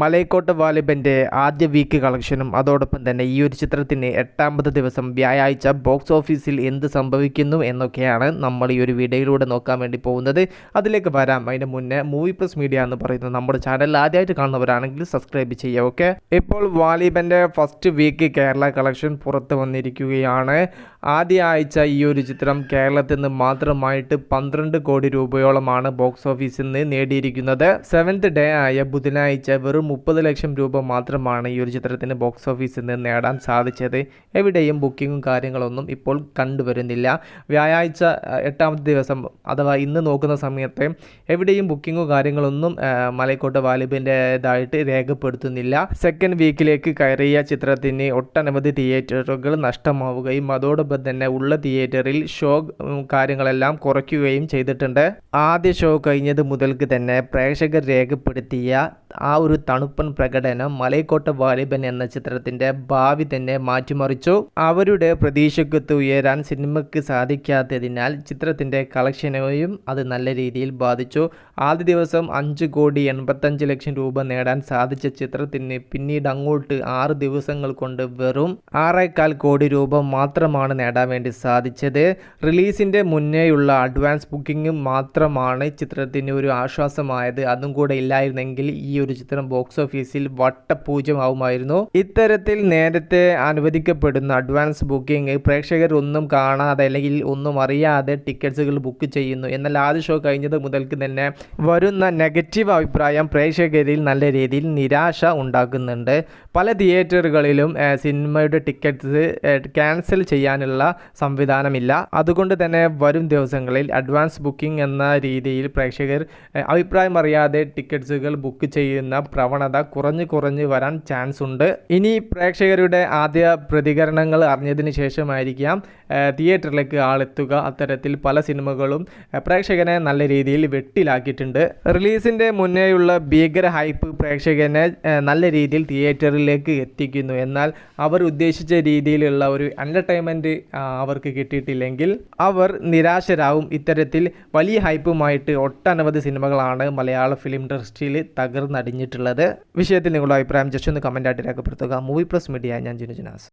മലൈക്കോട്ട വാലിബൻ്റെ ആദ്യ വീക്ക് കളക്ഷനും അതോടൊപ്പം തന്നെ ഈ ഒരു ചിത്രത്തിന് 8ാമത്തെ ദിവസം വ്യാഴാഴ്ച ബോക്സ് ഓഫീസിൽ എന്ത് സംഭവിക്കുന്നു എന്നൊക്കെയാണ് നമ്മൾ ഈ ഒരു വീഡിയോയിലൂടെ നോക്കാൻ വേണ്ടി പോകുന്നത്. അതിലേക്ക് വരാം. അതിന് മുന്നേ മൂവി പ്ലസ് മീഡിയ എന്ന് പറയുന്നത് നമ്മുടെ ചാനൽ ആദ്യമായിട്ട് കാണുന്നവരാണെങ്കിൽ സബ്സ്ക്രൈബ് ചെയ്യുക. ഓക്കെ, ഇപ്പോൾ വാലിബൻ്റെ ഫസ്റ്റ് വീക്ക് കേരള കളക്ഷൻ പുറത്ത് വന്നിരിക്കുകയാണ്. ആദ്യ ആഴ്ച ഈ ഒരു ചിത്രം കേരളത്തിൽ നിന്ന് മാത്രമായിട്ട് 12 കോടി രൂപയോളമാണ് ബോക്സ് ഓഫീസിൽ നിന്ന് നേടിയിരിക്കുന്നത്. 7th ഡേ ആയ ബുധനാഴ്ച വെറും 30 ലക്ഷം രൂപ മാത്രമാണ് ഈ ഒരു ചിത്രത്തിന് ബോക്സ് ഓഫീസിൽ നിന്ന് നേടാൻ സാധിച്ചത്. എവിടെയും ബുക്കിങ്ങും കാര്യങ്ങളൊന്നും ഇപ്പോൾ കണ്ടുവരുന്നില്ല. വ്യാഴാഴ്ച 8ാമത്തെ ദിവസം അഥവാ ഇന്ന് നോക്കുന്ന സമയത്ത് എവിടെയും ബുക്കിങ്ങോ കാര്യങ്ങളൊന്നും മലൈക്കോട്ട വാലിബിൻ്റെതായിട്ട് രേഖപ്പെടുത്തുന്നില്ല. സെക്കൻഡ് വീക്കിലേക്ക് കയറിയ ചിത്രത്തിന് ഒട്ടനവധി തിയേറ്ററുകൾ നഷ്ടമാവുകയും അതോടൊപ്പം തന്നെ ഉള്ള തിയേറ്ററിൽ ഷോ കാര്യങ്ങളെല്ലാം കുറയ്ക്കുകയും ചെയ്തിട്ടുണ്ട്. ആദ്യ ഷോ കഴിഞ്ഞത് മുതൽക്ക് തന്നെ പ്രേക്ഷകർ രേഖപ്പെടുത്തിയ ആ ഒരു തണുപ്പൻ പ്രകടനം മലൈക്കോട്ട വാലിബൻ എന്ന ചിത്രത്തിൻ്റെ ഭാവി തന്നെ മാറ്റിമറിച്ചു. അവരുടെ പ്രതീക്ഷയ്ക്കൊത്ത് ഉയരാൻ സിനിമയ്ക്ക് സാധിക്കാത്തതിനാൽ ചിത്രത്തിൻ്റെ കളക്ഷനെയും അത് നല്ല രീതിയിൽ ബാധിച്ചു. ആദ്യ ദിവസം 5,85 ലക്ഷം രൂപ നേടാൻ സാധിച്ച ചിത്രത്തിന് പിന്നീട് അങ്ങോട്ട് 6 ദിവസങ്ങൾ കൊണ്ട് വെറും 6,15 കോടി രൂപ മാത്രമാണ് നേടാൻ വേണ്ടി സാധിച്ചത്. റിലീസിൻ്റെ മുന്നേയുള്ള അഡ്വാൻസ് ബുക്കിംഗ് മാത്രമാണ് ചിത്രത്തിന് ഒരു ആശ്വാസമായത്. അതും കൂടെ ഇല്ലായിരുന്നെങ്കിൽ ഈ ഒരു ചിത്രം ബോക്സ് ഓഫീസിൽ വട്ടപൂജ്യമാവുമായിരുന്നു. ഇത്തരത്തിൽ നേരത്തെ അനുവദിക്കപ്പെടുന്ന അഡ്വാൻസ് ബുക്കിംഗ് പ്രേക്ഷകർ ഒന്നും കാണാതെ അല്ലെങ്കിൽ ഒന്നും അറിയാതെ ടിക്കറ്റ്സുകൾ ബുക്ക് ചെയ്യുന്നു. എന്നാൽ ആദ്യ ഷോ കഴിഞ്ഞത് മുതൽക്ക് തന്നെ വരുന്ന നെഗറ്റീവ് അഭിപ്രായം പ്രേക്ഷകരിൽ നല്ല രീതിയിൽ നിരാശ ഉണ്ടാക്കുന്നുണ്ട്. പല തിയേറ്ററുകളിലും സിനിമയുടെ ടിക്കറ്റ്സ് ക്യാൻസൽ ചെയ്യാനുള്ള സംവിധാനമില്ല. അതുകൊണ്ട് തന്നെ വരും ദിവസങ്ങളിൽ അഡ്വാൻസ് ബുക്കിംഗ് എന്ന രീതിയിൽ പ്രേക്ഷകർ അഭിപ്രായം അറിയാതെ ടിക്കറ്റ്സുകൾ ബുക്ക് ചെയ്യുന്ന പ്രവണത കുറഞ്ഞു വരാൻ ചാൻസ് ഉണ്ട്. ഇനി പ്രേക്ഷകരുടെ ആദ്യ പ്രതികരണങ്ങൾ അറിഞ്ഞതിന് ശേഷമായിരിക്കാം തിയേറ്ററിലേക്ക് ആളെത്തുക. അത്തരത്തിൽ പല സിനിമകളും പ്രേക്ഷകനെ നല്ല രീതിയിൽ വെട്ടിലാക്കിയിട്ടുണ്ട്. റിലീസിൻ്റെ മുന്നേയുള്ള ഭീകര ഹൈപ്പ് പ്രേക്ഷകനെ നല്ല രീതിയിൽ തിയേറ്ററിലേക്ക് എത്തിക്കുന്നു. എന്നാൽ അവർ ഉദ്ദേശിച്ച രീതിയിലുള്ള ഒരു എൻ്റർടൈൻമെൻറ്റ് അവർക്ക് കിട്ടിയിട്ടില്ലെങ്കിൽ അവർ നിരാശരാകും. ഇത്തരത്തിൽ വലിയ ഹൈപ്പുമായിട്ട് ഒട്ടനവധി സിനിമകളാണ് മലയാള ഫിലിം ഇൻഡസ്ട്രിയിൽ തകർന്നടിഞ്ഞിട്ടുള്ളത്. വിഷയത്തിൽ നിങ്ങളുടെ അഭിപ്രായം ജസ്റ്റ് ഒന്ന് കമൻ്റ് ആയിട്ട് രേഖപ്പെടുത്തുക. മൂവി പ്ലസ് മീഡിയ, ഞാൻ ജിനു ജുനാസ്.